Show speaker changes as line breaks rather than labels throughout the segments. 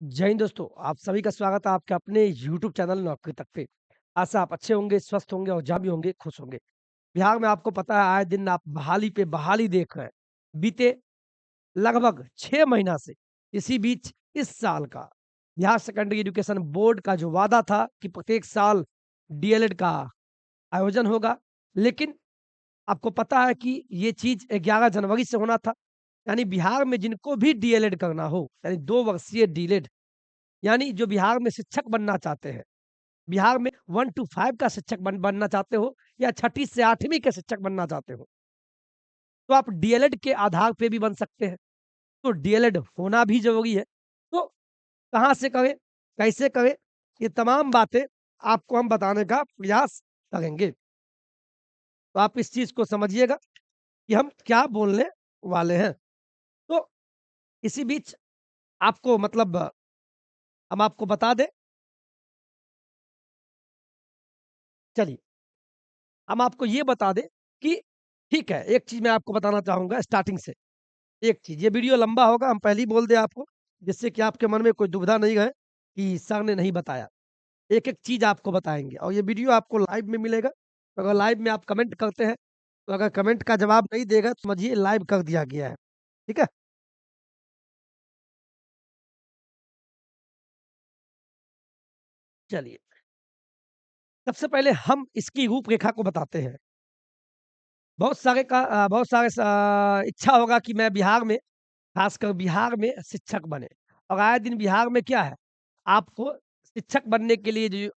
जय हिंद दोस्तों, आप सभी का स्वागत है आपके अपने यूट्यूब चैनल नौकरी तक पे। आशा आप अच्छे होंगे, स्वस्थ होंगे और जहाँ भी होंगे खुश होंगे। बिहार में आपको पता है आए दिन आप बहाली पे बहाली देख रहे हैं। बीते लगभग 6 महीना से इसी बीच इस साल का बिहार सेकेंडरी एजुकेशन बोर्ड का जो वादा था कि प्रत्येक साल डीएलएड का आयोजन होगा, लेकिन आपको पता है कि ये चीज़ 11 जनवरी से होना था। यानी बिहार में जिनको भी डीएलएड करना हो, यानी 2 वर्षीय डीएलएड यानी जो बिहार में शिक्षक बनना चाहते हैं, बिहार में 1 टू 5 का शिक्षक बनना चाहते हो या छठी से 8वीं के शिक्षक बनना चाहते हो, तो आप डीएलएड के आधार पे भी बन सकते हैं। तो डीएलएड होना भी ज़रूरी है। तो कहाँ से करें, कैसे करें, ये तमाम बातें आपको हम बताने का प्रयास करेंगे। तो आप इस चीज़ को समझिएगा कि हम क्या बोलने वाले हैं। तो इसी बीच आपको मतलब हम आपको बता दें, चलिए हम आपको ये बता दें कि ठीक है, एक चीज़ मैं आपको बताना चाहूँगा स्टार्टिंग से। एक चीज़, ये वीडियो लंबा होगा, हम पहले ही बोल दें आपको, जिससे कि आपके मन में कोई दुविधा नहीं रहे कि सर ने नहीं बताया। एक-एक चीज़ आपको बताएँगे और ये वीडियो आपको लाइव में मिलेगा। तो अगर लाइव में आप कमेंट करते हैं, तो अगर कमेंट का जवाब नहीं देगा, तो समझिए लाइव कर दिया गया है। ठीक है? चलिए, सबसे पहले हम इसकी रूपरेखा को बताते हैं। बहुत सारे इच्छा होगा कि मैं बिहार में, खासकर बिहार में शिक्षक बने और आए दिन बिहार में क्या है, आपको शिक्षक बनने के लिए जो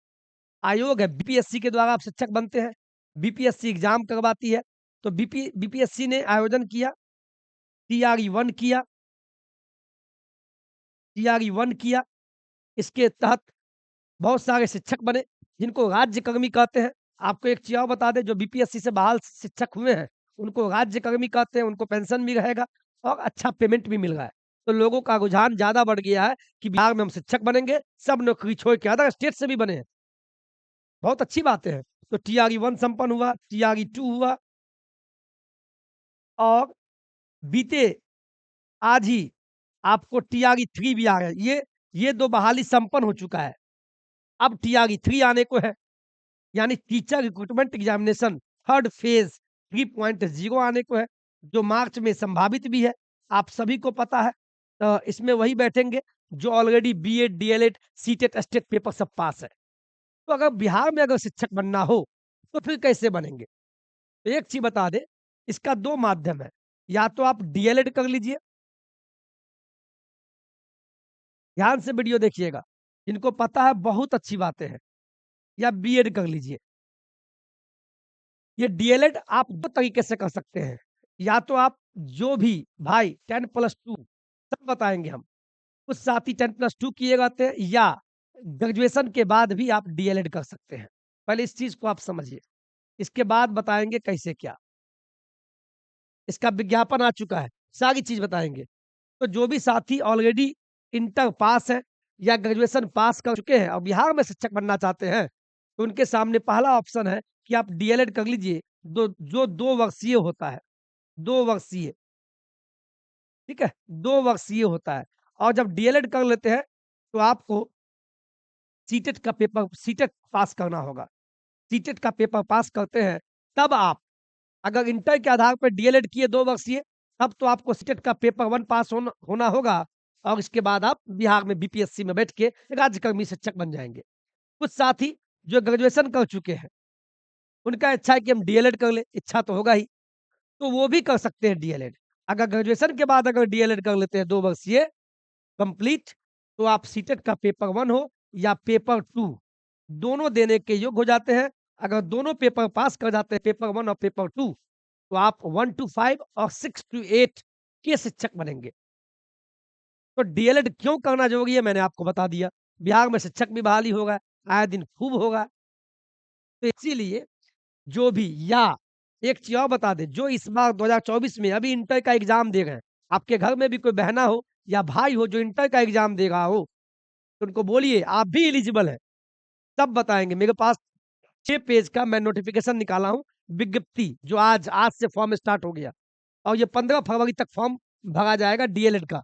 आयोग है, बीपीएससी के द्वारा आप शिक्षक बनते हैं। बीपीएससी एग्ज़ाम करवाती है, तो बीपीएससी ने आयोजन किया, टीआरई 1 किया, टीआरई 1 किया। इसके तहत बहुत सारे शिक्षक बने, जिनको राज्यकर्मी कहते हैं। आपको एक चीज़ और बता दें, जो बीपीएससी से बहाल शिक्षक हुए हैं, उनको राज्यकर्मी कहते हैं, उनको पेंशन भी रहेगा और अच्छा पेमेंट भी मिल रहा है। तो लोगों का रुझान ज़्यादा बढ़ गया है कि बिहार में हम शिक्षक बनेंगे, सब नौकरी छोड़ के अदर स्टेट से भी बने हैं। बहुत अच्छी बातें हैं। तो टीआरई 1 संपन्न हुआ, टीआरई 2 हुआ और बीते आज ही आपको टीआरई 3 भी आ गया। ये 2 बहाली संपन्न हो चुका है। अब टीआरई 3 आने को है, यानी teacher recruitment examination third phase 3.0 आने को है, जो मार्च में संभावित भी है। आप सभी को पता है। इसमें वही बैठेंगे जो already BEd, DLEd, CTET, STET paper सब पास है। तो अगर बिहार में अगर शिक्षक बनना हो, तो फिर कैसे बनेंगे? तो एक चीज़ बता दें, इसका 2 माध्यम है। या तो आप डीएलएड कर लीजिए, ध्यान से वीडियो देखिएगा, जिनको पता है बहुत अच्छी बातें हैं, या बीएड कर लीजिए। ये डीएलएड आप 2 तरीके से कर सकते हैं। या तो आप जो भी भाई 10+2 सब बताएँगे हम। कुछ साथी 10+2 किए रहते हैं या ग्रेजुएशन के बाद भी आप डीएलएड कर सकते हैं। पहले इस चीज़ को आप समझिए। इसके बाद बताएँगे कैसे क्या। इसका विज्ञापन आ चुका है, सारी चीज़ बताएँगे। तो जो भी साथी ऑलरेडी इंटर पास है या ग्रेजुएशन पास कर चुके हैं और बिहार में शिक्षक बनना चाहते हैं, तो उनके सामने पहला ऑप्शन है कि आप डीएलएड कर लीजिए, जो 2 वर्षीय होता है, 2 वर्षीय, ठीक है? 2 वर्षीय होता है और जब डीएलएड कर लेते हैं, तो आपको सीटेट पास करना होगा। सीटेट का पेपर पास करते हैं, तब आप अगर इंटर के आधार पर डीएलएड किए 2 वर्षीय, तब तो आपको सीटेट का पेपर 1 पास होना होगा और इसके बाद आप बिहार में बीपीएससी में बैठ के राज्यकर्मी शिक्षक बन जाएँगे। कुछ साथी जो ग्रेजुएशन कर चुके हैं, उनका इच्छा है कि हम डीएलएड कर लें, इच्छा तो होगा ही, तो वो भी कर सकते हैं डीएलएड। अगर ग्रेजुएशन के बाद अगर डीएलएड कर लेते हैं 2 वर्षीय कंप्लीट, तो आप सीटेट का पेपर 1 हो या पेपर 2 दोनों देने के योग्य हो जाते हैं। अगर दोनों पेपर पास कर जाते हैं, पेपर 1 और पेपर 2, तो आप 1 टू 5 और 6 टू 8 के शिक्षक बनेंगे। तो डीएलएड क्यों करना ज़रूरी है मैंने आपको बता दिया। बिहार में शिक्षक भी बहाली होगा, आए दिन खूब होगा। तो इसीलिए जो भी या एक चीज़ और बता दें, जो इस बार 2024 में अभी इंटर का एग्ज़ाम दे रहे हैं, आपके घर में भी कोई बहना हो या भाई हो जो इंटर का एग्ज़ाम दे रहा हो, तो उनको बोलिए आप भी एलिजिबल हैं। सब बताएँगे। मेरे पास 6 पेज का मैं नोटिफ़िकेशन निकाला हूँ, विज्ञप्ति जो आज से फॉर्म स्टार्ट हो गया और ये 15 फरवरी तक फॉर्म भरा जाएगा डीएलएड का।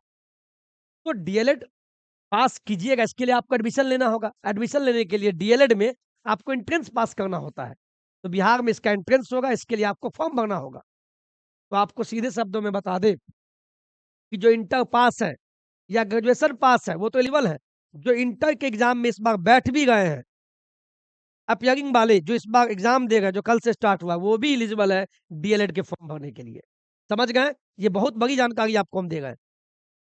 तो डीएलएड पास कीजिएगा, इसके लिए आपको एडमिशन लेना होगा। एडमिशन लेने के लिए डीएलएड में आपको एंट्रेंस पास करना होता है। तो बिहार में इसका एंट्रेंस होगा, इसके लिए आपको फॉर्म भरना होगा। तो आपको सीधे शब्दों में बता दें कि जो इंटर पास है या ग्रेजुएशन पास है वो तो एलिजिबल है। जो इंटर के एग्जाम में इस बार बैठ भी गए हैं, अपियरिंग वाले जो इस बार एग्जाम दे गए, जो कल से स्टार्ट हुआ, वो भी एलिजिबल है डीएलएड के फॉर्म भरने के लिए। समझ गए? ये बहुत बड़ी जानकारी आपको हम दे गए।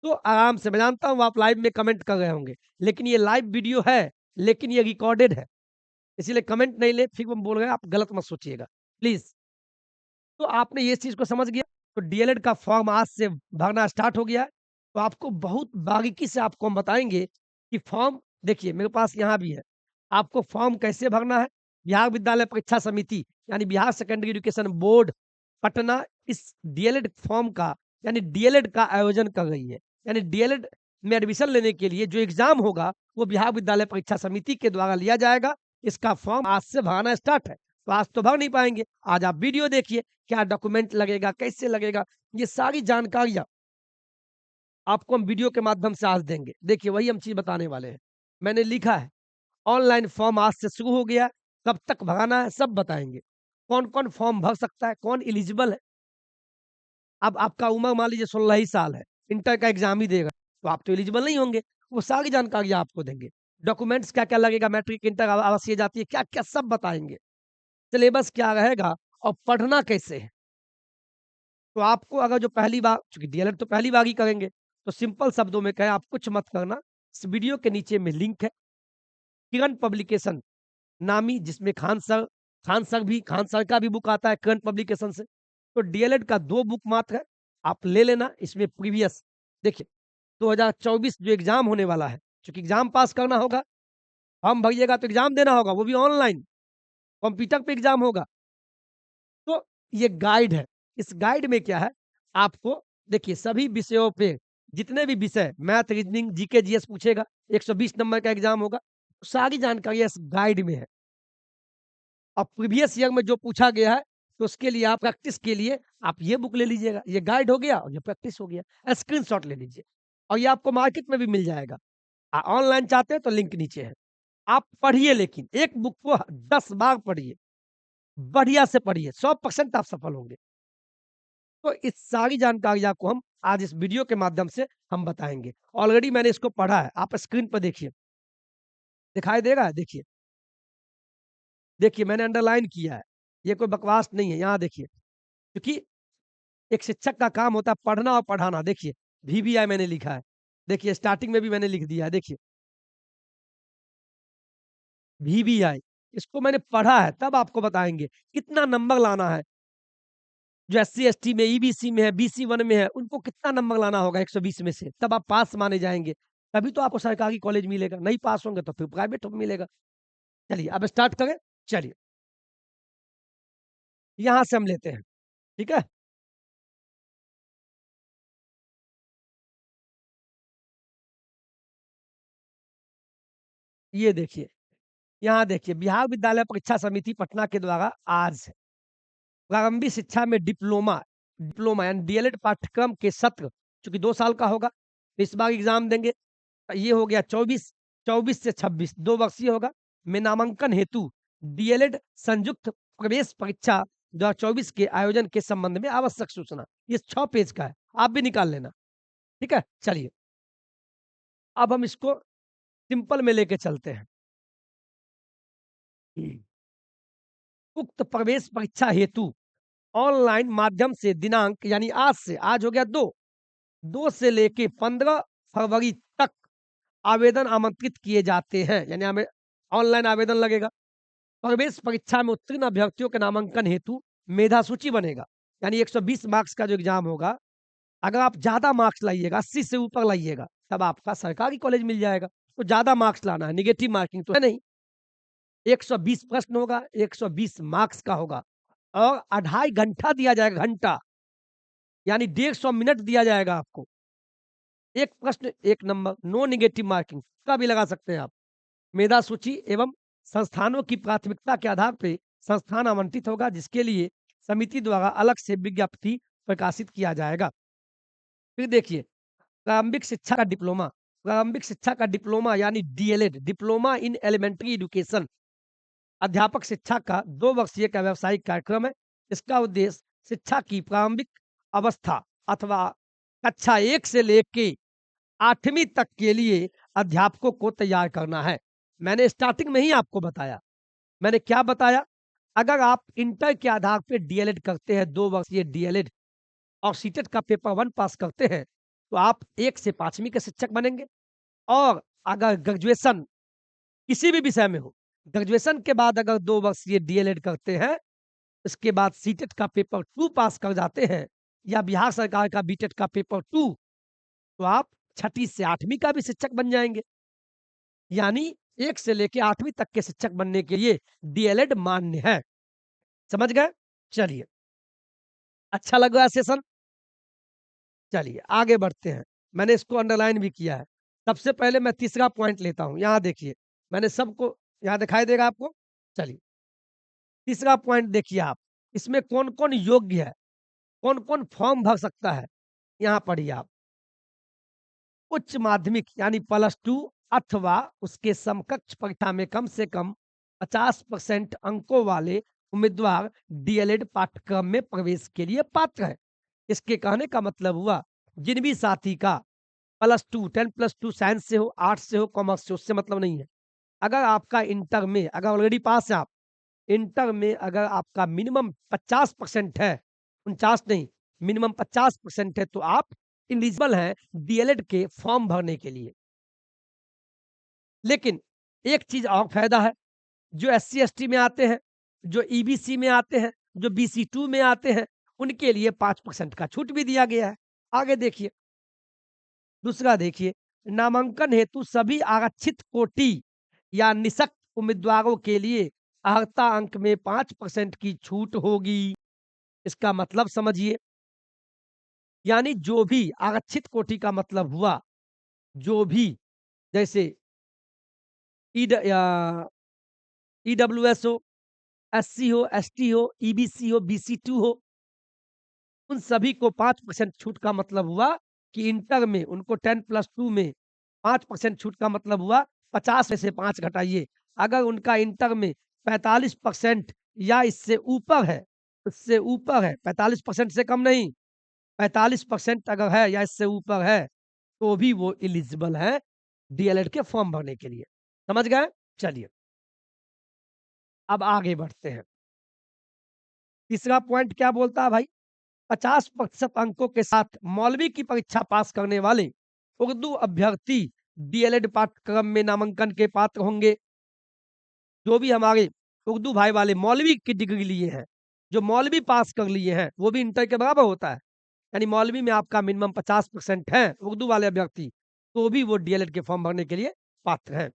तो आराम से, मैं जानता हूँ आप लाइव में कमेंट कर रहे होंगे, लेकिन ये लाइव वीडियो है, लेकिन ये रिकॉर्डेड है, इसीलिए कमेंट नहीं ले फिर हम बोल रहे हैं, आप गलत मत सोचिएगा प्लीज। तो आपने ये चीज को समझ गया। तो डीएलएड का फॉर्म आज से भरना स्टार्ट हो गया है। तो आपको बहुत बारीकी से आपको हम बताएंगे कि फॉर्म, देखिए मेरे पास यहाँ भी है, आपको फॉर्म कैसे भरना है। बिहार विद्यालय परीक्षा समिति यानी Bihar secondary education board Patna इस डीएलएड फॉर्म का यानी डीएलएड का आयोजन कर रही है। यानी डीएलएड में एडमिशन लेने के लिए जो एग्जाम होगा वो बिहार विद्यालय परीक्षा समिति के द्वारा लिया जाएगा। इसका फॉर्म आज से भरना स्टार्ट है। तो आज तो भर नहीं पाएंगे, आज आप वीडियो देखिए, क्या डॉक्यूमेंट लगेगा, कैसे लगेगा, ये सारी जानकारियां आपको हम वीडियो के माध्यम से आज देंगे। देखिए वही हम चीज बताने वाले हैं। मैंने लिखा है ऑनलाइन फॉर्म आज से शुरू हो गया, कब तक भराना है सब बताएंगे। कौन कौन फॉर्म भर सकता है, कौन एलिजिबल है। अब आपका उम्र मान लीजिए 16 ही साल है, इंटर का एग्जाम ही देगा, तो आप तो एलिजिबल नहीं होंगे। वो सारी जानकारी आपको देंगे। डॉक्यूमेंट्स क्या क्या लगेगा, मैट्रिक इंटर आवासीय जाती है क्या क्या, सब बताएंगे। सिलेबस क्या रहेगा और पढ़ना कैसे है। तो आपको अगर जो पहली बार, चूंकि डीएलएड तो पहली बार ही करेंगे, तो सिंपल शब्दों में कहें, आप कुछ मत करना। इस वीडियो के नीचे में लिंक है, किरण पब्लिकेशन नामी, जिसमें खान सर का भी बुक आता है किरण पब्लिकेशन से। तो डीएलएड का 2 बुक मात्र है, आप ले लेना। इसमें प्रीवियस, देखिए 2024 जो एग्जाम होने वाला है, चूंकि एग्जाम पास करना होगा, फॉर्म भरिएगा तो एग्जाम देना होगा, वो भी ऑनलाइन, कंप्यूटर पे एग्जाम होगा। तो ये गाइड है। इस गाइड में क्या है, आपको देखिए सभी विषयों पे जितने भी विषय, मैथ, रीजनिंग, जीके, जीएस पूछेगा, 120 नंबर का एग्जाम होगा, सारी जानकारी इस गाइड में है। अब प्रीवियस ईयर में जो पूछा गया है, तो उसके लिए आप प्रैक्टिस के लिए आप ये बुक ले लीजिएगा। ये गाइड हो गया और ये प्रैक्टिस हो गया। स्क्रीनशॉट ले लीजिए और ये आपको मार्केट में भी मिल जाएगा। ऑनलाइन चाहते हैं तो लिंक नीचे है। आप पढ़िए, लेकिन एक बुक को 10 बार पढ़िए, बढ़िया से पढ़िए, 100% आप सफल होंगे। तो इस सारी जानकारी आपको हम आज इस वीडियो के माध्यम से हम बताएंगे। ऑलरेडी मैंने इसको पढ़ा है, आप स्क्रीन पर देखिए, दिखाई दे रहा है। देखिए देखिए मैंने अंडरलाइन किया है, ये कोई बकवास नहीं है। यहाँ देखिए, क्योंकि एक शिक्षक का काम होता है पढ़ना और पढ़ाना। देखिए वीवीआई मैंने लिखा है, देखिए स्टार्टिंग में भी मैंने लिख दिया है। देखिए वीवीआई, इसको मैंने पढ़ा है, तब आपको बताएंगे कितना नंबर लाना है। जो एससी एसटी में, ईबीसी में है, बीसी वन में है, उनको कितना नंबर लाना होगा 120 में से, तब आप पास माने जाएंगे। तभी तो आपको सरकारी कॉलेज मिलेगा। नहीं पास होंगे तो फिर प्राइवेट मिलेगा। चलिए अब स्टार्ट करें। चलिए यहां से हम लेते हैं, ठीक है। ये देखिए, यहाँ देखिए बिहार विद्यालय परीक्षा समिति पटना के द्वारा आज प्रारंभिक शिक्षा में डिप्लोमा डिप्लोमा यानी डीएलएड पाठ्यक्रम के सत्र, चूंकि 2 साल का होगा, तो इस बार एग्जाम देंगे। ये हो गया 24, 24 से 26 2 वर्षीय होगा। में नामांकन हेतु डीएलएड संयुक्त प्रवेश परीक्षा 2024 के आयोजन के संबंध में आवश्यक सूचना, ये 6 पेज का है, आप भी निकाल लेना, ठीक है। चलिए अब हम इसको सिंपल में लेके चलते हैं। उक्त प्रवेश परीक्षा हेतु ऑनलाइन माध्यम से दिनांक यानी आज से, आज हो गया 2 से लेके 15 फरवरी तक आवेदन आमंत्रित किए जाते हैं। यानी हमें ऑनलाइन आवेदन लगेगा। प्रवेश परीक्षा में उत्तीर्ण अभ्यर्थियों के नामांकन हेतु मेधा सूची बनेगा। यानी 120 मार्क्स का जो एग्जाम होगा, अगर आप ज्यादा मार्क्स लाइएगा, 80 से ऊपर लाइएगा, तब आपका सरकारी कॉलेज मिल जाएगा। तो ज्यादा मार्क्स लाना है, निगेटिव मार्किंग तो है नहीं। 120 प्रश्न होगा, 120 मार्क्स का होगा और 2.5 घंटा दिया जाएगा, घंटा यानी 150 मिनट दिया जाएगा आपको। एक प्रश्न 1 नंबर, नो निगेटिव मार्किंग का भी लगा सकते हैं आप। मेधा सूची एवं संस्थानों की प्राथमिकता के आधार पर संस्थान आवंटित होगा, जिसके लिए समिति द्वारा अलग से विज्ञप्ति प्रकाशित किया जाएगा। फिर देखिए प्रारंभिक शिक्षा का डिप्लोमा, प्रारंभिक शिक्षा का डिप्लोमा यानी DLEd, diploma in elementary education, अध्यापक शिक्षा का 2 वर्षीय का व्यावसायिक कार्यक्रम है। इसका उद्देश्य शिक्षा की प्रारंभिक अवस्था अथवा कक्षा 1 से लेके 8वीं तक के लिए अध्यापकों को तैयार करना है। मैंने स्टार्टिंग में ही आपको बताया। मैंने क्या बताया? अगर आप इंटर के आधार पे डीएलएड करते हैं, 2 वर्षीय डीएलएड और सीटेट का पेपर 1 पास करते हैं, तो आप 1 से 5वीं के शिक्षक बनेंगे। और अगर ग्रेजुएशन किसी भी विषय में हो, ग्रेजुएशन के बाद अगर 2 वर्षीय डीएलएड करते हैं, इसके बाद सीटेट का पेपर 2 पास कर जाते हैं या बिहार सरकार का बीटेट का पेपर 2, तो आप 6ठी से 8वीं का भी शिक्षक बन जाएँगे। यानी 1 से लेके 8वीं तक के शिक्षक बनने के लिए डीएलएड मान्य है। समझ गए? चलिए, अच्छा लग रहा है सेशन? चलिए आगे बढ़ते हैं। मैंने इसको अंडरलाइन भी किया है। सबसे पहले मैं तीसरा पॉइंट लेता हूँ। यहाँ देखिए, मैंने सबको यहाँ दिखाई देगा आपको? चलिए, तीसरा पॉइंट देखिए आप। इसमें कौन-कौन योग्य है? कौन-कौन फॉर्म भर सकता है? यहाँ पढ़िए आप। उच्च माध्यमिक यानी +2 अथवा उसके समकक्ष परीक्षा में कम से कम 50% अंकों वाले उम्मीदवार डीएलएड पाठ्यक्रम में प्रवेश के लिए पात्र है। इसके कहने का मतलब हुआ, जिन भी साथी का +2 10+2 साइंस से हो, आर्ट्स से हो, कॉमर्स से, उससे मतलब नहीं है। अगर आपका इंटर में अगर ऑलरेडी पास है आप, इंटर में अगर आपका मिनिमम 50% है, 49 नहीं, मिनिमम 50% है, तो आप एलिजिबल हैं डीएलएड के फॉर्म भरने के लिए। लेकिन एक चीज़ और फ़ायदा है, जो एससी-एसटी में आते हैं, जो ईबीसी में आते हैं, जो बीसी2 में आते हैं, उनके लिए 5% का छूट भी दिया गया है। आगे देखिए, दूसरा देखिए, नामांकन हेतु सभी आरक्षित कोटि या निःशक्त उम्मीदवारों के लिए अर्हता अंक में 5% की छूट होगी। इसका मतलब समझिए, यानी जो भी आरक्षित कोटि का मतलब हुआ, जो भी जैसे ईड या ईडब्ल्यूएस हो, एससी हो, एसटी हो, ईबीसी हो, बीसी2 हो, उन सभी को 5% छूट का मतलब हुआ कि इंटर में उनको 10+2 में 5% छूट का मतलब हुआ 50 में से 5 घटाइए। अगर उनका इंटर में 45% या इससे ऊपर है, 45% से कम नहीं, 45% अगर है या इससे ऊपर है, तो भी वो एलिजिबल है डीएलएड के फॉर्म भरने के लिए। समझ गए? चलिए, अब आगे बढ़ते हैं। तीसरा पॉइंट क्या बोलता है भाई? 50% अंकों के साथ मौलवी की परीक्षा पास करने वाले उर्दू अभ्यर्थी डीएलएड पाठ्यक्रम में नामांकन के पात्र होंगे। जो भी हमारे उर्दू भाई वाले मौलवी की डिग्री लिए हैं, जो मौलवी पास कर लिए हैं, वो भी इंटर के बराबर होता है। यानी मौलवी में आपका मिनिमम 50% है, उर्दू वाले अभ्यर्थी, तो भी वो डीएलएड के फॉर्म भरने के लिए पात्र हैं।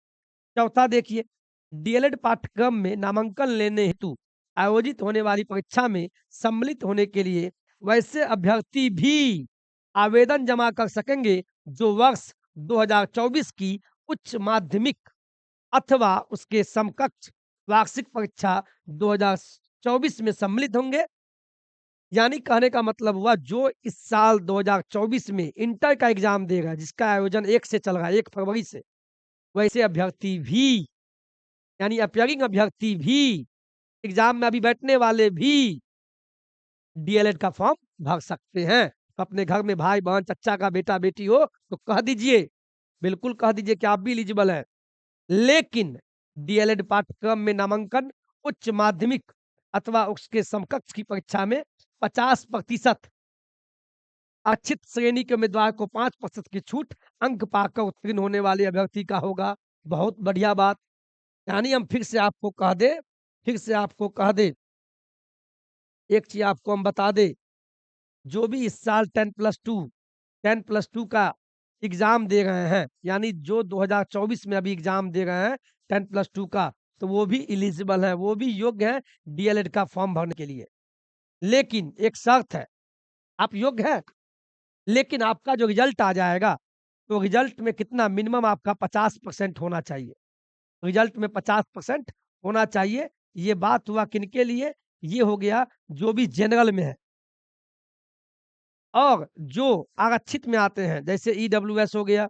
चौथा देखिए, डीएलएड पाठ्यक्रम में नामांकन लेने हेतु आयोजित होने वाली परीक्षा में सम्मिलित होने के लिए वैसे अभ्यर्थी भी आवेदन जमा कर सकेंगे जो वर्ष 2024 की उच्च माध्यमिक अथवा उसके समकक्ष वार्षिक परीक्षा 2024 में सम्मिलित होंगे। यानी कहने का मतलब हुआ, जो इस साल 2024 में इंटर का एग्जाम देगा, जिसका आयोजन 1 से चल रहा है, 1 फरवरी से, वैसे अभ्यर्थी भी, यानी अपीयरिंग अभ्यर्थी भी, एग्जाम में अभी बैठने वाले भी डीएलएड का फॉर्म भर सकते हैं। तो अपने घर में भाई बहन चचा का बेटा बेटी हो तो कह दीजिए, बिल्कुल कह दीजिए कि आप भी एलिजिबल हैं। लेकिन डीएलएड पाठ्यक्रम में नामांकन उच्च माध्यमिक अथवा उसके समकक्ष की परीक्षा में 50% आरक्षित श्रेणी के उम्मीदवार को 5% की छूट अंक पाकर उत्तीर्ण होने वाले अभ्यर्थी का होगा। बहुत बढ़िया बात। यानी हम फिर से आपको कह दें, एक चीज आपको हम बता दें, जो भी इस साल 10+2 का एग्जाम दे रहे हैं, यानी जो 2024 में अभी एग्जाम दे रहे हैं 10+2 का, तो वो भी एलिजिबल है, वो भी योग्य है डीएलएड का फॉर्म भरने के लिए। लेकिन एक शर्त है, आप योग्य हैं, लेकिन आपका जो रिजल्ट आ जाएगा, तो रिजल्ट में कितना, मिनिमम आपका 50% होना चाहिए। रिजल्ट में 50% होना चाहिए। ये बात हुआ किनके लिए? ये हो गया जो भी जनरल में है और जो आरक्षित में आते हैं, जैसे ईडब्ल्यूएस हो गया,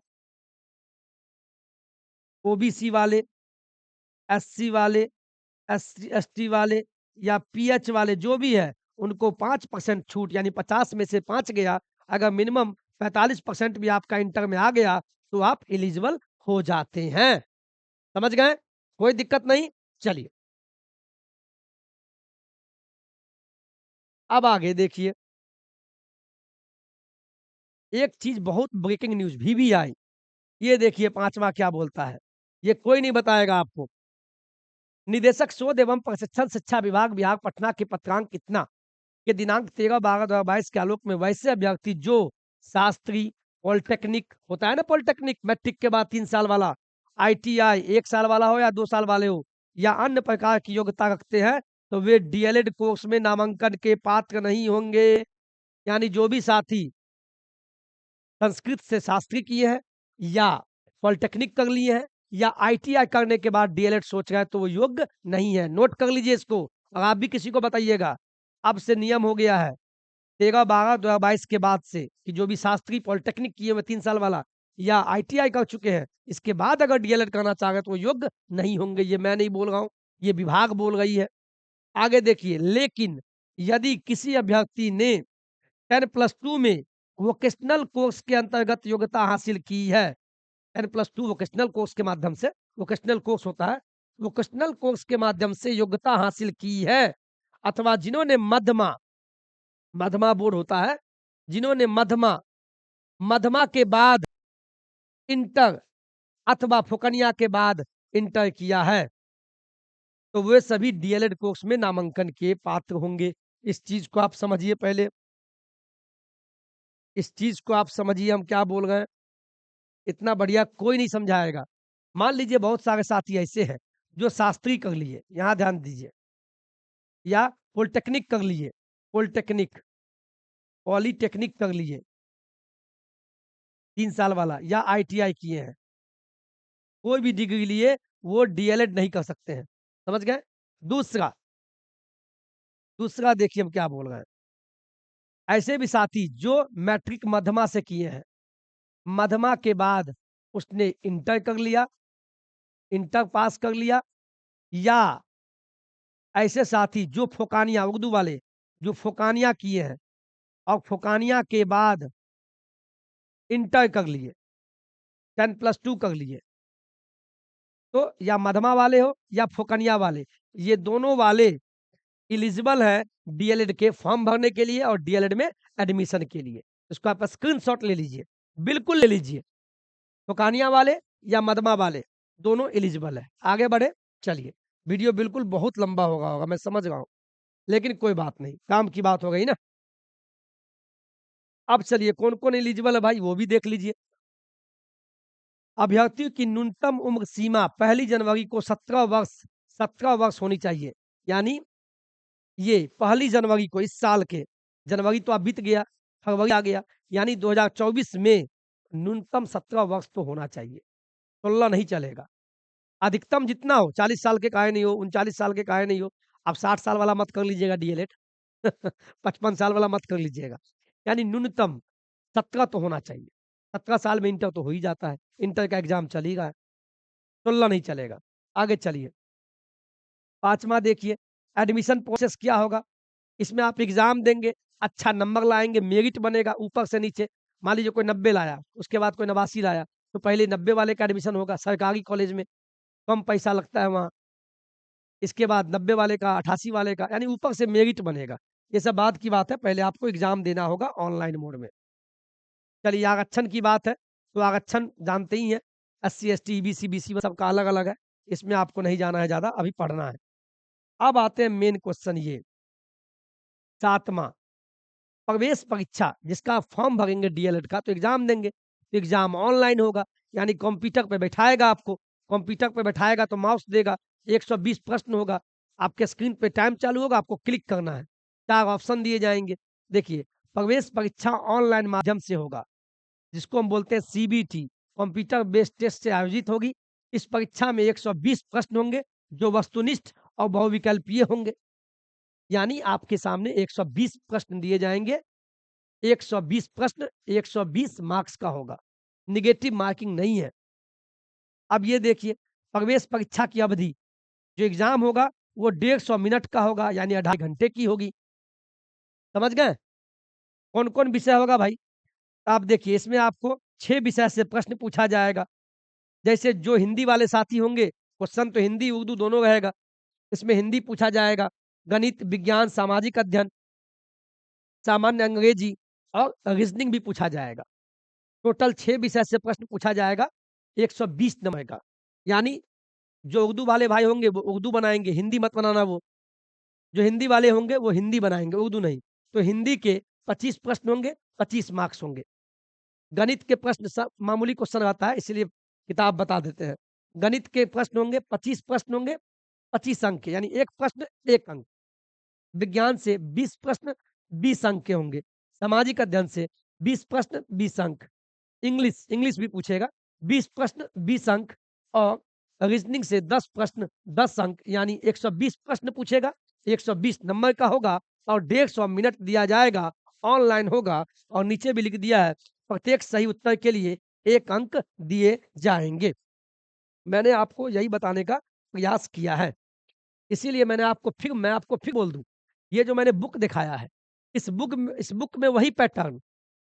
ओबीसी वाले, एससी वाले, एससी एसटी वाले या पीएच वाले जो भी है, उनको 5% छूट यानी 50 में से 5 गया, अगर मिनिमम 45% भी आपका इंटर में आ गया, तो आप एलिजिबल हो जाते हैं। समझ गए? कोई दिक्कत नहीं? चलिए, अब आगे देखिए, एक चीज़ बहुत ब्रेकिंग न्यूज़ भी आई। ये देखिए 5वां क्या बोलता है, ये कोई नहीं बताएगा आपको। निदेशक शोध एवं प्रशिक्षण शिक्षा विभाग विभाग पटना के पत्रांक इतना के दिनांक 13/12/2022 के आलोक में वैसे अभ्यर्थी जो शास्त्री, पॉलिटेक्निक होता है ना, पॉलिटेक्निक मैट्रिक के बाद 3 साल वाला, आईटीआई 1 साल वाला हो या 2 साल वाले हो, या अन्य प्रकार की योग्यता रखते हैं, तो वे डीएलएड कोर्स में नामांकन के पात्र नहीं होंगे। यानी जो भी साथी संस्कृत से शास्त्री किए हैं, या पॉलिटेक्निक कर लिए हैं, या आईटीआई करने के बाद डीएलएड सोच रहे हैं, तो वो योग्य नहीं है। नोट कर लीजिए इसको, और आप भी किसी को बताइएगा। अब से नियम हो गया है 13/12/2022 के बाद से, कि जो भी शास्त्री पॉलिटेक्निक किए हुए 3 साल वाला या आईटीआई कर चुके हैं, इसके बाद अगर डीएलएड करना चाह रहे हैं, तो वो योग्य नहीं होंगे। ये मैं नहीं बोल रहा हूँ, ये विभाग बोल रही है। आगे देखिए, लेकिन यदि किसी अभ्यर्थी ने 10+2 में वोकेशनल कोर्स के अंतर्गत योग्यता हासिल की है, 10+2 वोकेशनल कोर्स के माध्यम से, वोकेशनल कोर्स होता है, वोकेशनल कोर्स के माध्यम से योग्यता हासिल की है, अथवा जिन्होंने मध्यमा, मध्यमा बोर्ड होता है, जिन्होंने मध्यमा, मध्यमा के बाद इंटर अथवा फुकनिया के बाद इंटर किया है, तो वे सभी डीएलएड कोर्स में नामांकन के पात्र होंगे। इस चीज को आप समझिए पहले, इस चीज को आप समझिए हम क्या बोल रहे हैं। इतना बढ़िया कोई नहीं समझाएगा। मान लीजिए बहुत सारे साथी ऐसे हैं जो शास्त्री कर लिए, यहाँ ध्यान दीजिए, या पॉलिटेक्निक कर लिए, पॉलिटेक्निक, पॉलीटेक्निक कर लिए 3 साल वाला, या आईटीआई किए हैं, कोई भी डिग्री लिए, वो डीएलएड नहीं कर सकते हैं। समझ गए? दूसरा, दूसरा देखिए हम क्या बोल रहे हैं। ऐसे भी साथी जो मैट्रिक मध्यमा से किए हैं, मध्यमा के बाद उसने इंटर कर लिया, इंटर पास कर लिया, या ऐसे साथी जो फोकानिया उर्दू वाले, जो फोकानिया किए हैं और फोकानिया के बाद इंटर कर लिए, 10+2 कर लिए, तो या मध्यमा वाले हो या फोकनिया वाले, ये दोनों वाले एलिजिबल है डीएलएड के फॉर्म भरने के लिए और डीएलएड में एडमिशन के लिए। इसको आप स्क्रीनशॉट ले लीजिए, बिल्कुल ले लीजिए। फोकानिया वाले या मध्यमा वाले दोनों एलिजिबल है। आगे बढ़े, चलिए। वीडियो बिल्कुल बहुत लंबा होगा मैं समझ रहा हूँ, लेकिन कोई बात नहीं, काम की बात हो गई ना। अब चलिए कौन कौन एलिजिबल है भाई, वो भी देख लीजिए। अभ्यर्थियों की न्यूनतम उम्र सीमा 1 जनवरी को 17 वर्ष होनी चाहिए। यानी ये 1 जनवरी को, इस साल के, जनवरी तो अब बीत गया, फरवरी आ गया, यानी 2024 में न्यूनतम 17 वर्ष तो होना चाहिए, 16 नहीं चलेगा। अधिकतम जितना हो, 40 साल के काहे नहीं हो, 39 साल के काहे नहीं हो, आप 60 साल वाला मत कर लीजिएगा डीएलएड 55 साल वाला मत कर लीजिएगा। यानी न्यूनतम 17 तो होना चाहिए। 17 साल में इंटर तो हो ही जाता है, इंटर का एग्जाम चल ही रहा है, 16 नहीं चलेगा। आगे चलिए, 5वां देखिए, एडमिशन प्रोसेस क्या होगा। इसमें आप एग्जाम देंगे, अच्छा नंबर लाएंगे, मेरिट बनेगा ऊपर से नीचे। मान लीजिए कोई 90 लाया, उसके बाद कोई 89 लाया, तो पहले 90 वाले का एडमिशन होगा सरकारी कॉलेज में, कम पैसा लगता है वहाँ। इसके बाद 90 वाले का, 88 वाले का, यानी ऊपर से मेरिट बनेगा। ये सब बात की बात है, पहले आपको एग्जाम देना होगा ऑनलाइन मोड में। चलिए, आरक्षण की बात है, तो आरक्षण जानते ही हैं, एससी एसटी ईबीसी बीसी में सबका अलग अलग है, इसमें आपको नहीं जाना है ज्यादा, अभी पढ़ना है। अब आते हैं मेन क्वेश्चन, ये 7वां, प्रवेश परीक्षा, जिसका आप फॉर्म भरेंगे डीएलएड का, तो एग्जाम देंगे, तो एग्जाम ऑनलाइन होगा, यानी कंप्यूटर पे बैठाएगा आपको, कंप्यूटर पे बैठाएगा तो माउस देगा, 120 प्रश्न होगा, आपके स्क्रीन पे टाइम चालू होगा, आपको क्लिक करना है, 4 ऑप्शन दिए जाएंगे। देखिए, प्रवेश परीक्षा ऑनलाइन माध्यम से होगा, जिसको हम बोलते हैं सीबीटी, कंप्यूटर बेस्ड टेस्ट से आयोजित होगी। इस परीक्षा में 120 प्रश्न होंगे, जो वस्तुनिष्ठ और बहुविकल्पीय होंगे। यानी आपके सामने 120 प्रश्न दिए जाएंगे, 120 प्रश्न, 120 मार्क्स का होगा, निगेटिव मार्किंग नहीं है। अब ये देखिए, प्रवेश परीक्षा की अवधि, जो एग्ज़ाम होगा वो 150 मिनट का होगा, यानी 2.5 घंटे की होगी। समझ गए? कौन-कौन विषय होगा भाई? आप देखिए, इसमें आपको 6 विषय से प्रश्न पूछा जाएगा। जैसे जो हिंदी वाले साथी होंगे, क्वेश्चन तो हिंदी, उर्दू दोनों रहेगा। इसमें हिंदी पूछा जाएगा, गणित, विज्ञान, सामाजिक अध्ययन, सामान्य अंग्रेजी और रीज़निंग भी पूछा जाएगा। टोटल 6 विषय से प्रश्न पूछा जाएगा, 120 नंबर का। यानी जो उर्दू वाले भाई होंगे वो उर्दू बनाएँगे, हिंदी मत बनाना वो। जो हिंदी वाले होंगे वो हिंदी बनाएँगे, उर्दू नहीं। तो हिंदी के 25 प्रश्न होंगे, 25 मार्क्स होंगे। गणित के प्रश्न मामूली क्वेश्चन आता है, इसलिए किताब बता देते हैं। गणित के प्रश्न होंगे, 25 प्रश्न होंगे, 25 अंक के, यानी 1 प्रश्न 1 अंक। विज्ञान से 20 प्रश्न, 20 अंक के होंगे। सामाजिक अध्ययन से 20 प्रश्न, 20 अंक। इंग्लिश इंग्लिश भी पूछेगा, 20 प्रश्न, 20 अंक। और रीजनिंग से 10 प्रश्न, 10 अंक, यानी 120 प्रश्न पूछेगा, 120 नंबर का होगा और 150 मिनट दिया जाएगा, ऑनलाइन होगा। और नीचे भी लिख दिया है, प्रत्येक सही उत्तर के लिए 1 अंक दिए जाएँगे। मैंने आपको यही बताने का प्रयास किया है। इसीलिए मैं आपको फिर बोल दूँ, ये जो मैंने बुक दिखाया है, इस बुक में वही पैटर्न,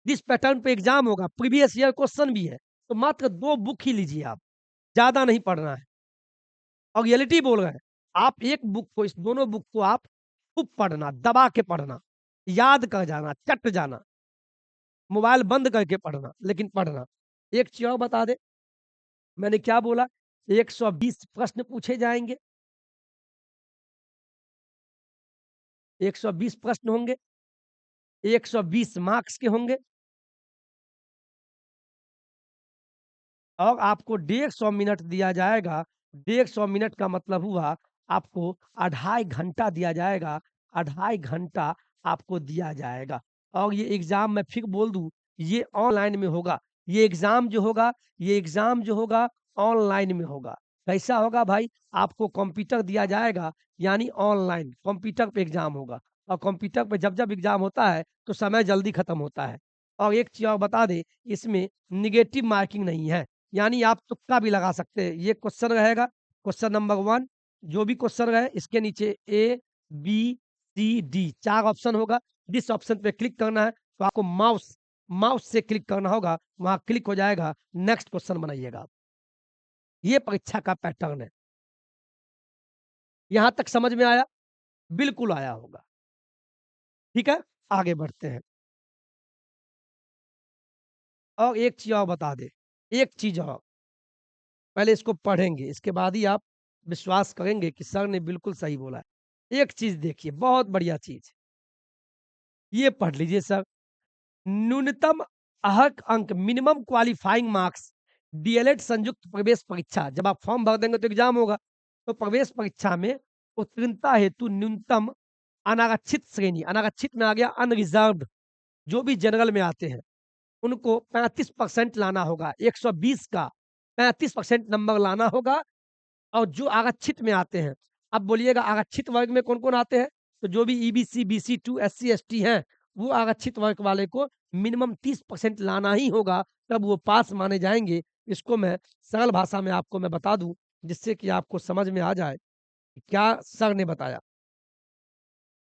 जिस पैटर्न पे एग्ज़ाम होगा, प्रीवियस ईयर क्वेश्चन भी है, तो मात्र 2 बुक ही लीजिए आप, ज़्यादा नहीं पढ़ना है। और रियलिटी बोल रहे हैं, आप एक बुक को, इस दोनों बुक को आप खूब पढ़ना, दबा के पढ़ना, याद कर जाना, चट जाना, मोबाइल बंद करके पढ़ना, लेकिन पढ़ना। एक चीज़ और बता दें, मैंने क्या बोला? 120 प्रश्न पूछे जाएँगे, 120 प्रश्न होंगे, 120 मार्क्स के होंगे और आपको 150 मिनट दिया जाएगा। 150 मिनट का मतलब हुआ आपको 2.5 घंटा दिया जाएगा, 2.5 घंटा आपको दिया जाएगा। और ये एग्ज़ाम मैं फिर बोल दूँ, ये ऑनलाइन में होगा। ये एग्ज़ाम जो होगा ऑनलाइन में होगा। कैसा होगा भाई? आपको कंप्यूटर दिया जाएगा, यानी ऑनलाइन कंप्यूटर पे एग्ज़ाम होगा। और कंप्यूटर पे जब-जब एग्ज़ाम होता है, तो समय जल्दी खत्म होता है। और एक चीज़ और बता दें, इसमें नेगेटिव मार्किंग नहीं है। यानी आप तुक्का भी लगा सकते हैं। ये क्वेश्चन रहेगा, क्वेश्चन नंबर 1, जो भी क्वेश्चन रहे इसके नीचे ए, बी, सी, डी 4 ऑप्शन होगा। जिस ऑप्शन पे क्लिक करना है, तो आपको माउस माउस से क्लिक करना होगा, वहाँ क्लिक हो जाएगा, नेक्स्ट क्वेश्चन बनाइएगा आप। ये परीक्षा का पैटर्न है। यहाँ तक समझ में आया? बिल्कुल आया होगा। ठीक है? आगे बढ़ते हैं। और एक चीज़ और बता दें, एक चीज़ और, पहले इसको पढ़ेंगे, इसके बाद ही आप विश्वास करेंगे कि सर ने बिल्कुल सही बोला है। एक चीज़ देखिए, बहुत बढ़िया चीज़, ये पढ़ लीजिए सर। न्यूनतम अर्हक अंक, मिनिमम क्वालिफाइंग मार्क्स, डीएलएड संयुक्त प्रवेश परीक्षा, जब आप फॉर्म भर देंगे तो एग्ज़ाम होगा। तो प्रवेश परीक्षा में उत्तीर्णता हेतु न्यूनतम अनारक्षित श्रेणी, अनारक्षित में आ गया अनरिज़र्व्ड, जो भी जनरल में आते हैं, उनको 35% लाना होगा। 120 का 35% नंबर लाना होगा। और जो आरक्षित में आते हैं, अब बोलिएगा आरक्षित वर्ग में कौन-कौन आते हैं? तो जो भी ईबीसी, बीसी2, एससी, एसटी हैं, वो आरक्षित वर्ग वाले को मिनिमम 30% लाना ही होगा, तब वो पास माने जाएँगे। इसको मैं सरल भाषा में आपको मैं बता दूँ, जिससे कि आपको समझ में आ जाए, कि क्या सर ने बताया।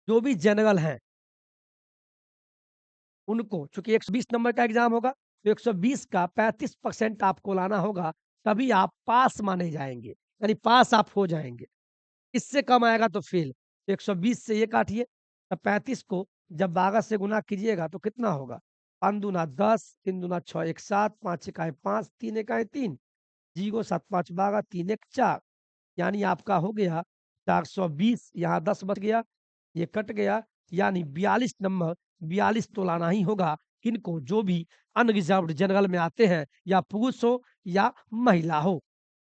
जो भी जनरल हैं, उनको चूँकि 120 नंबर का एग्ज़ाम होगा, तो 120 का 35% आपको लाना होगा, तभी आप पास माने जाएँगे, यानी पास आप हो जाएँगे। इससे कम आएगा तो फेल। तो 120 से ये काटिए, तब 35 को जब 12 से गुना कीजिएगा तो कितना होगा? 5 दूना 10, 3 दूना 6, 1 7, 5 एकाएँ 5, 3 एकाएँ 3, 0 7 5 12, 3 1 4, यानी आपका हो गया 420, यहाँ 10 बच गया, ये कट गया, यानी 42 नंबर, 42 तो लाना ही होगा। किनको? जो भी अनरिज़र्व्ड जनरल में आते हैं, या पुरुष हो या महिला हो।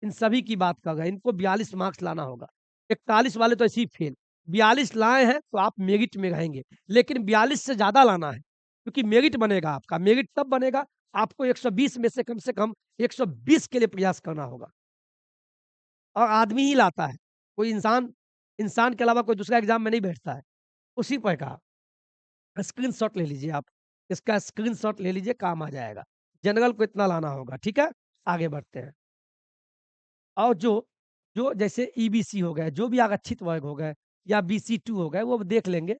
इन सभी की बात कर रहे हैं, इनको 42 मार्क्स लाना होगा। 41 वाले तो ऐसे ही फेल, 42 लाए हैं तो आप मेरिट में रहेंगे, लेकिन 42 से ज़्यादा लाना है, क्योंकि मेरिट बनेगा आपका। मेरिट तब बनेगा, आपको 120 में से कम 120 के लिए प्रयास करना होगा। और आदमी ही लाता है, कोई इंसान इंसान के अलावा कोई दूसरा एग्ज़ाम में नहीं बैठता है। उसी प्रकार स्क्रीनशॉट ले लीजिए आप, इसका स्क्रीनशॉट ले लीजिए, काम आ जाएगा। जनरल को इतना लाना होगा, ठीक है? आगे बढ़ते हैं। और जो जो जैसे ईबीसी हो गए, जो भी आरक्षित वर्ग हो गए या बीसी2 हो गए, वो देख लेंगे,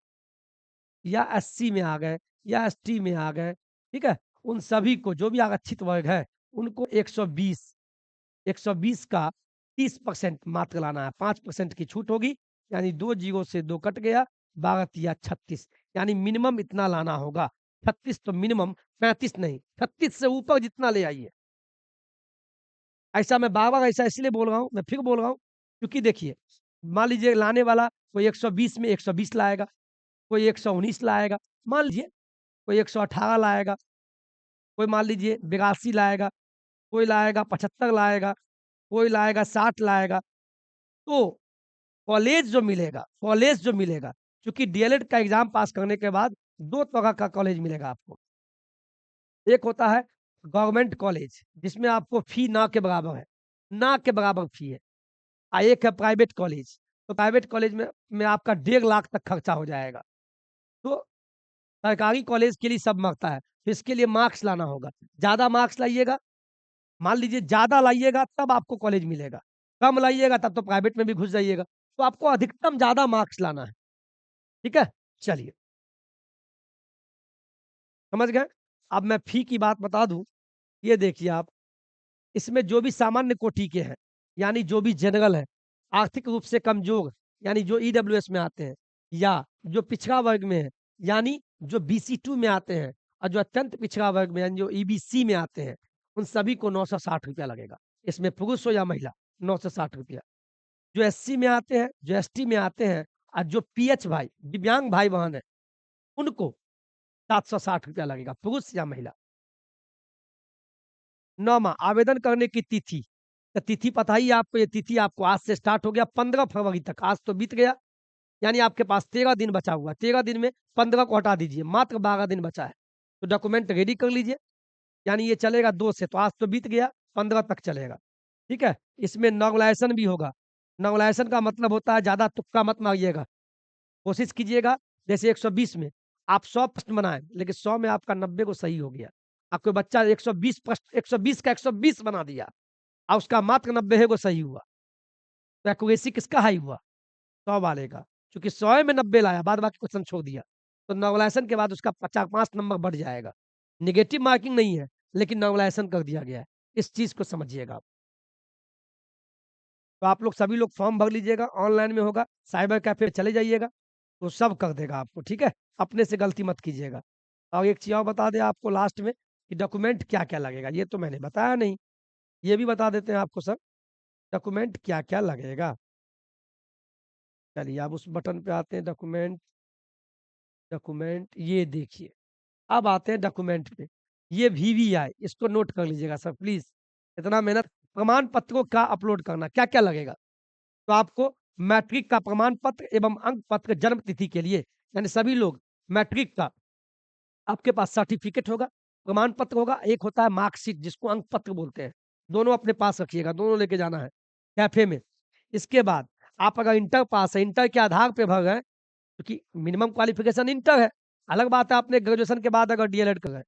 या एससी में आ गए या एसटी में आ गए, ठीक है? उन सभी को जो भी आरक्षित वर्ग है, उनको 120 का 30% मात्र लाना है, 5% की छूट होगी, यानी 2 जीरो से 2 कट गया, 12 तिया 36, यानी मिनिमम इतना लाना होगा। 36 तो मिनिमम, 35 नहीं, 36 से ऊपर जितना ले आइए। ऐसा मैं बार-बार ऐसा इसलिए बोल रहा हूँ, मैं फिर बोल रहा हूँ, क्योंकि देखिए, मान लीजिए लाने वाला कोई 120 में 120 लाएगा, कोई 119 लाएगा, मान लीजिए कोई 118 लाएगा, कोई मान लीजिए 82 लाएगा, कोई लाएगा 75 लाएगा, कोई लाएगा 60 लाएगा। तो कॉलेज जो मिलेगा, चूँकि डीएलएड का एग्ज़ाम पास करने के बाद 2 तरह का कॉलेज मिलेगा आपको। एक होता है गवर्नमेंट कॉलेज, जिसमें आपको फ़ी ना के बराबर है, ना के बराबर फ़ी है। एक है प्राइवेट कॉलेज, तो प्राइवेट कॉलेज में आपका 1.5 लाख तक खर्चा हो जाएगा। तो सरकारी कॉलेज के लिए सब मरता है, तो इसके लिए मार्क्स लाना होगा। ज़्यादा मार्क्स लाइएगा, मान लीजिए ज़्यादा लाइएगा तब आपको कॉलेज मिलेगा, कम लाइएगा तब तो प्राइवेट में भी घुस जाइएगा। तो आपको अधिकतम ज़्यादा मार्क्स लाना है, ठीक है? चलिए, समझ गए? अब मैं फ़ी की बात बता दूँ, ये देखिए आप, इसमें जो भी सामान्य कोटि के हैं, यानी जो भी जनरल है, आर्थिक रूप से कमज़ोर, यानी जो ईडब्ल्यूएस में आते हैं, या जो पिछड़ा वर्ग में है, यानी जो बीसी2 में आते हैं, और जो अत्यंत पिछड़ा वर्ग में यानी जो ईबीसी में आते हैं, उन सभी को ₹960 लगेगा। इसमें पुरुष हो या महिला, ₹960। जो एससी में आते हैं, जो एसटी में आते हैं, और जो पीएच भाई, दिव्यांग भाई-बहन हैं, उनको ₹760 लगेगा, पुरुष या महिला। 9वाँ आवेदन करने की तिथि, तो तिथि पता ही है आपको, ये तिथि आपको आज से स्टार्ट हो गया 15 फरवरी तक, आज तो बीत गया, यानी आपके पास 13 दिन बचा हुआ है। 13 दिन में 15 को हटा दीजिए, मात्र 12 दिन बचा है। तो डॉक्यूमेंट रेडी कर लीजिए, यानी ये चलेगा 2 से, तो आज तो बीत गया, 15 तक चलेगा, ठीक है? इसमें नॉर्मलाइज़ेशन भी होगा। नॉर्मलाइज़ेशन का मतलब होता है ज़्यादा तुक्का मत मारिएगा। कोशिश कीजिएगा, जैसे 120 में आप 100 प्रश्न बनाएँ, लेकिन 100 में आपका 90 को सही हो गया। अब कोई बच्चा 120 प्रश्न 120 का 120 बना दिया, और उसका मात्र 90 को सही हुआ, तो एक्यूरेसी किसका हाई हुआ? 100 वाले का। चूँकि 100 में 90 लाया, बाद बाकी क्वेश्चन छोड़ दिया, तो नॉर्मलाइज़ेशन के बाद उसका 5 नंबर बढ़ जाएगा। नेगेटिव मार्किंग नहीं है, लेकिन नॉर्मलाइज़ेशन कर दिया गया है। इस चीज़ को समझिएगा आप। तो आप लोग सभी लोग फॉर्म भर लीजिएगा, ऑनलाइन में होगा, साइबर कैफ़े चले जाइएगा, वो सब कर देगा आपको, ठीक है? अपने से गलती मत कीजिएगा। और एक चीज़ और बता दें आपको लास्ट में, कि डॉक्यूमेंट क्या-क्या लगेगा, ये तो मैंने बताया नहीं, ये भी बता देते हैं आपको सर, डॉक्यूमेंट क्या-क्या लगेगा। चलिए, अब उस बटन पे आते हैं, डॉक्यूमेंट, डॉक्यूमेंट ये देखिए, अब आते हैं डॉक्यूमेंट पे। ये वीवीआई, इसको नोट कर लीजिएगा सर प्लीज़, इतना मेहनत, प्रमाण पत्रों का अपलोड करना, क्या-क्या लगेगा? तो आपको मैट्रिक का प्रमाण पत्र एवं अंक पत्र जन्म तिथि के लिए, यानी सभी लोग मैट्रिक का आपके पास सर्टिफिकेट होगा, प्रमाण पत्र होगा, एक होता है मार्कशीट जिसको अंक पत्र बोलते हैं। दोनों अपने पास रखिएगा, दोनों लेके जाना है कैफ़े में। इसके बाद आप अगर इंटर पास है, इंटर के आधार पे भर गए, क्योंकि मिनिमम क्वालिफ़िकेशन इंटर है। अलग बात है आपने ग्रेजुएशन के बाद अगर डीएलएड कर रहे हैं,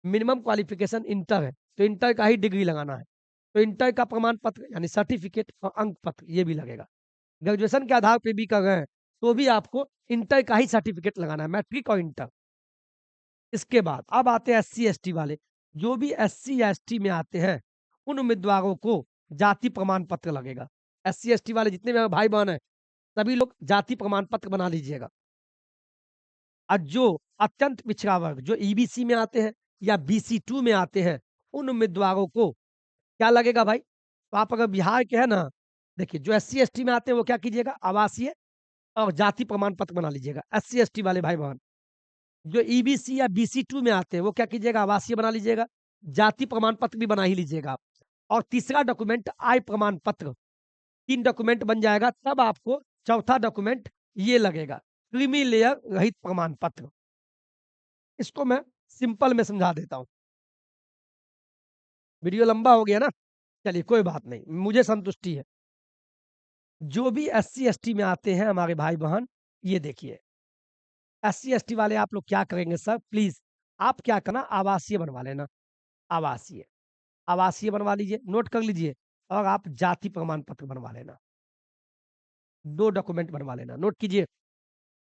मिनिमम क्वालिफ़िकेशन इंटर है, तो इंटर का ही डिग्री लगाना है। तो इंटर का प्रमाण पत्र यानी सर्टिफिकेट और अंक पत्र ये भी लगेगा। ग्रेजुएशन के आधार पे भी कर रहे हैं, तो भी आपको इंटर का ही सर्टिफिकेट लगाना है, मैट्रिक और इंटर। इसके बाद अब आते हैं एससी-एसटी वाले, जो भी एससी या एसटी में आते हैं, उन उम्मीदवारों को जाति प्रमाण पत्र लगेगा। एससी-एसटी वाले जितने भी भाई-बहन हैं, सभी लोग जाति प्रमाण पत्र बना लीजिएगा। और जो अत्यंत पिछड़ा वर्ग, जो ईबीसी में आते हैं या बीसी2 में आते हैं, उन उम्मीदवारों को क्या लगेगा भाई? तो आप अगर बिहार के हैं ना, देखिए जो एससी-एसटी में आते हैं वो क्या कीजिएगा, आवासीय और जाति प्रमाण पत्र बना लीजिएगा, एससी-एसटी वाले भाई-बहन। जो ईबीसी या बीसी2 में आते हैं, वो क्या कीजिएगा, आवासीय बना लीजिएगा, जाति प्रमाण पत्र भी बना ही लीजिएगा आप। और तीसरा डॉक्यूमेंट आय प्रमाण पत्र, 3 डॉक्यूमेंट बन जाएगा, तब आपको चौथा डॉक्यूमेंट ये लगेगा, क्रीमी लेयर रहित प्रमाण पत्र। इसको मैं सिंपल में समझा देता हूँ। वीडियो लंबा हो गया ना? चलिए कोई बात नहीं, मुझे संतुष्टि है। जो भी एससी-एसटी में आते हैं हमारे भाई-बहन, ये देखिए, एससी-एसटी वाले आप लोग क्या करेंगे सर प्लीज़, आप क्या करना, आवासीय बनवा लेना, आवासीय। आवासीय बनवा लीजिए, नोट कर लीजिए। और आप जाति प्रमाण पत्र बनवा लेना। 2 डॉक्यूमेंट बनवा लेना, नोट कीजिए।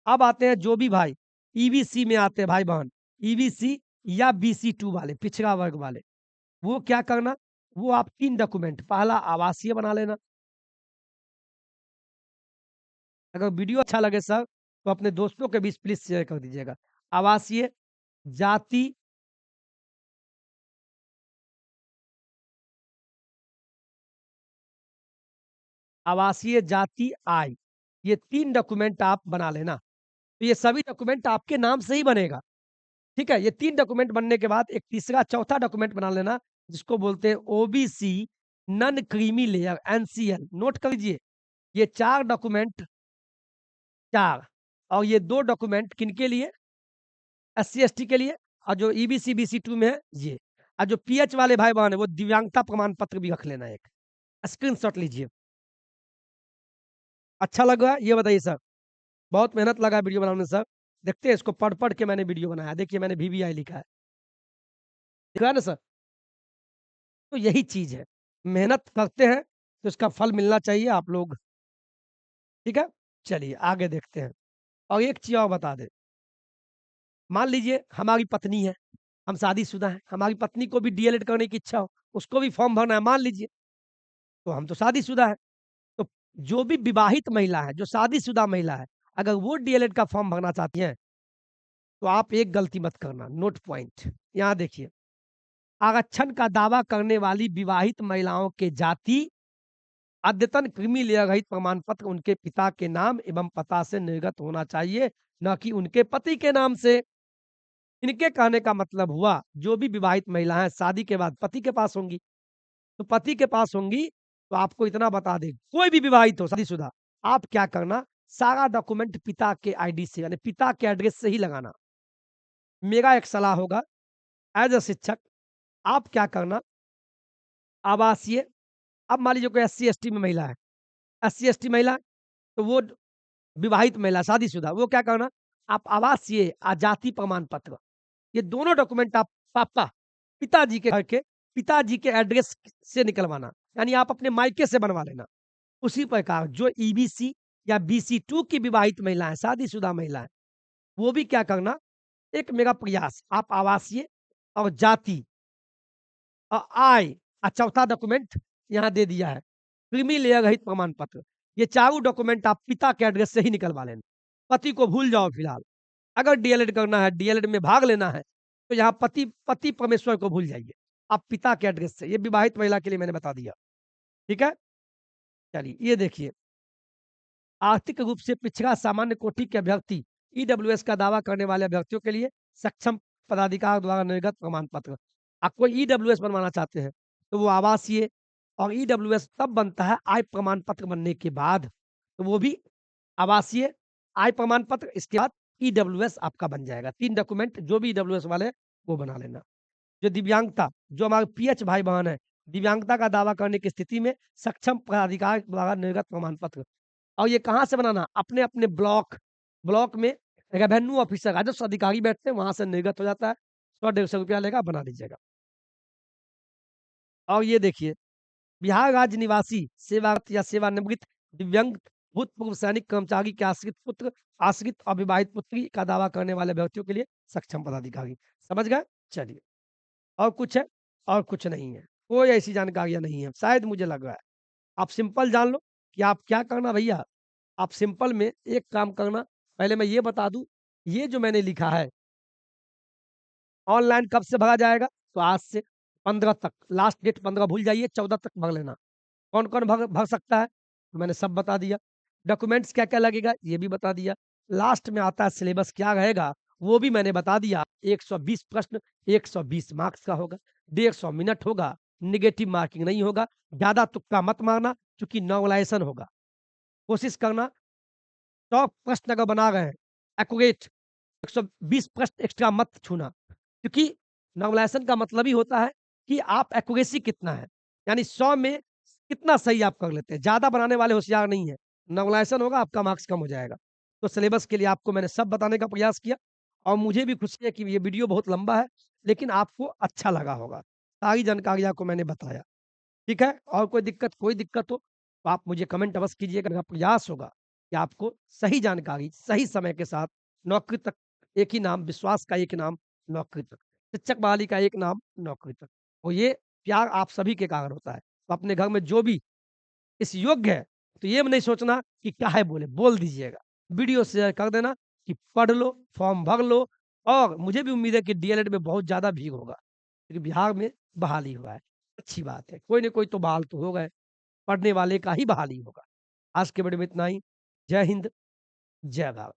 अब आते हैं जो भी भाई ईबीसी में आते हैं भाई-बहन, ईबीसी या बीसी 2 वाले, पिछड़ा वर्ग वाले, वो क्या करना, वो आप 3 डॉक्यूमेंट, पहला आवासीय बना लेना। अगर वीडियो अच्छा लगे सर, तो अपने दोस्तों के बीच प्लीज़ शेयर कर दीजिएगा। आवासीय, जाति आवासीय, जाति, आय, ये 3 डॉक्यूमेंट आप बना लेना। तो ये सभी डॉक्यूमेंट आपके नाम से ही बनेगा, ठीक है? ये 3 डॉक्यूमेंट बनने के बाद एक तीसरा चौथा डॉक्यूमेंट बना लेना, जिसको बोलते हैं OBC non creamy layer, NCL, note कर लीजिए। ये 4 डॉक्यूमेंट, 4, और ये 2 डॉक्यूमेंट किनके लिए? एससी-एसटी के लिए, और जो ईबीसी बीसी 2 में है ये। और जो पीएच वाले भाई-बहन हैं, वो दिव्यांगता प्रमाण पत्र भी रख लेना एक। स्क्रीनशॉट लीजिए। अच्छा लगा ये बताइए सर? बहुत मेहनत लगा वीडियो बनाने में सर। देखते हैं इसको पढ़-पढ़ के मैंने वीडियो बनाया। देखिए मैंने वीवीआई लिखा है। दिख रहा है ना सर? तो यही चीज़ है। मेहनत करते हैं तो इसका फल मिलना चाहिए आप लोग, ठीक है? चलिए आगे देखते हैं। और एक चीज़ और बता दें, मान लीजिए हमारी पत्नी है, हम शादीशुदा हैं, हमारी पत्नी को भी डीएलएड करने की इच्छा हो, उसको भी फॉर्म भरना है मान लीजिए, तो हम तो शादीशुदा हैं। तो जो भी विवाहित महिला है, जो शादीशुदा महिला है, अगर वो डीएलएड का फॉर्म भरना चाहती हैं, तो आप एक गलती मत करना, नोट पॉइंट। यहाँ देखिए, आरक्षण का दावा करने वाली विवाहित महिलाओं के जाति अद्यतन क्रीमी लेयर रहित प्रमाण पत्र उनके पिता के नाम एवं पता से निर्गत होना चाहिए, न कि उनके पति के नाम से। इनके कहने का मतलब हुआ, जो भी विवाहित महिलाएं शादी के बाद पति के पास होंगी, तो पति के पास होंगी, तो आपको इतना बता दें, कोई भी विवाहित हो शादीशुदा, आप क्या करना, सारा डॉक्यूमेंट पिता के आईडी से, यानी पिता के एड्रेस से ही लगाना। मेरा एक सलाह होगा, एज अ शिक्षक, आप क्या करना, आवासीय, अब मान लीजिए कोई एससी-एसटी में महिला है, एससी-एसटी महिला, तो वो विवाहित महिला, शादीशुदा, वो क्या करना, आप आवासीय जाति प्रमाण पत्र, ये दोनों डॉक्यूमेंट आप पापा, पिताजी के घर के, पिताजी के एड्रेस से निकलवाना, यानी आप अपने मायके से बनवा लेना। उसी प्रकार जो ईबीसी या बीसी 2 की विवाहित महिलाएँ, शादीशुदा महिलाएँ, वो भी क्या करना, एक मेरा प्रयास, आप आवासीय और जाति आय चौथा डॉक्यूमेंट यहाँ दे दिया है, क्रीमी लेयर रहित प्रमाण पत्र। ये चारों डॉक्यूमेंट आप पिता के एड्रेस से ही निकलवा लेना। पति को भूल जाओ फिलहाल। अगर डीएलएड करना है, डीएलएड में भाग लेना है, तो यहाँ पति पति परमेश्वर को भूल जाइए। आप पिता के एड्रेस से, ये विवाहित महिला के लिए मैंने बता दिया। ठीक है? चलिए, ये देखिए, आर्थिक रूप से पिछड़ा सामान्य कोटि के अभ्यर्थी ईडब्ल्यूएस का दावा करने वाले अभ्यर्थियों के लिए सक्षम पदाधिकार द्वारा निर्गत प्रमाण पत्र। आप कोई ईडब्ल्यूएस बनवाना चाहते हैं, तो वो आवासीय, और ईडब्ल्यूएस तब बनता है आय प्रमाण पत्र बनने के बाद, तो वो भी आवासीय, आय प्रमाण पत्र, इसके बाद ईडब्ल्यूएस आपका बन जाएगा। 3 डॉक्यूमेंट जो भी ईडब्ल्यूएस वाले हैं, वो बना लेना। जो दिव्यांगता, जो हमारे पीएच भाई-बहन हैं, दिव्यांगता का दावा करने की स्थिति में सक्षम पदाधिकारी द्वारा निर्गत प्रमाण पत्र, और ये कहाँ से बनाना? अपने-अपने ब्लॉक, ब्लॉक में रेवेन्यू ऑफिसर, राजस्व अधिकारी बैठते हैं, वहाँ से निर्गत हो जाता है। 100-150 रुपया लेगा, बना लीजिएगा। और ये देखिए, बिहार राज्य निवासी सेवारत या सेवानिवृत्त दिव्यांग भूतपूर्व सैनिक कर्मचारी के आश्रित पुत्र, आश्रित अविवाहित पुत्री का दावा करने वाले व्यक्तियों के लिए सक्षम पदाधिकारी। समझ गए? चलिए, और कुछ है? और कुछ नहीं है। कोई ऐसी जानकारियाँ नहीं है, शायद मुझे लग रहा है। आप सिंपल जान लो कि आप क्या करना भैया, आप सिंपल में एक काम करना, पहले मैं ये बता दूँ, ये जो मैंने लिखा है, ऑनलाइन कब से भरा जाएगा? तो आज से 15 तक, लास्ट डेट 15 भूल जाइए, 14 तक भर लेना। कौन-कौन भर भर सकता है? तो मैंने सब बता दिया। डॉक्यूमेंट्स क्या-क्या लगेगा? ये भी बता दिया। लास्ट में आता है सिलेबस क्या रहेगा? वो भी मैंने बता दिया। 120 प्रश्न, 120 मार्क्स का होगा, 150 मिनट होगा, नेगेटिव मार्किंग नहीं होगा, ज़्यादा तुक्का मत मारना, क्योंकि नॉवेलाइज़ेशन होगा। कोशिश करना, 100 प्रश्न अगर बना रहे हैं, एक्यूरेट, 120 प्रश्न एक्स्ट्रा मत छूना, क्योंकि नॉवेलाइज़ेशन का मतलब ही होता है कि आप एक्यूरेसी कितना है, यानी 100 में कितना सही आप कर लेते हैं। ज़्यादा बनाने वाले होशियार नहीं हैं। नॉवेलाइज़ेशन होगा, आपका मार्क्स कम हो जाएगा। तो सिलेबस के लिए आपको मैंने सब बताने का प्रयास किया, और मुझे भी खुशी है कि ये वीडियो बहुत लंबा है, लेकिन आपको अच्छा लगा होगा। सारी जानकारियाँ को मैंने बताया। ठीक है? और कोई दिक्कत हो, तो आप मुझे कमेंट अवश्य कीजिएगा। मेरा प्रयास होगा कि आपको सही जानकारी, सही समय के साथ नौकरी तक एक ही नाम, विश्वास का एक नाम, नौकरी तक। शिक्षक बहाली का एक नाम, नौकरी तक। और ये प्यार आप सभी के कारण होता है। तो अपने घर में जो भी इस योग्य है, तो ये नहीं सोचना कि क्या है बोले, बोल दीजिएगा। वीडियो शेयर कर देना कि पढ़ लो, फॉर्म भर लो और मुझे भी उम्मीद है कि डीएलएड में बहुत ज़्यादा भीड़ होगा, क्योंकि बिहार में बहाली हुआ है। अच्छी बात है, कोई न कोई तो बहाल तो हो गए, पढ़ने वाले का ही बहाली होगा। आज के वीडियो में इतना ही। जय हिंद, जय भारत।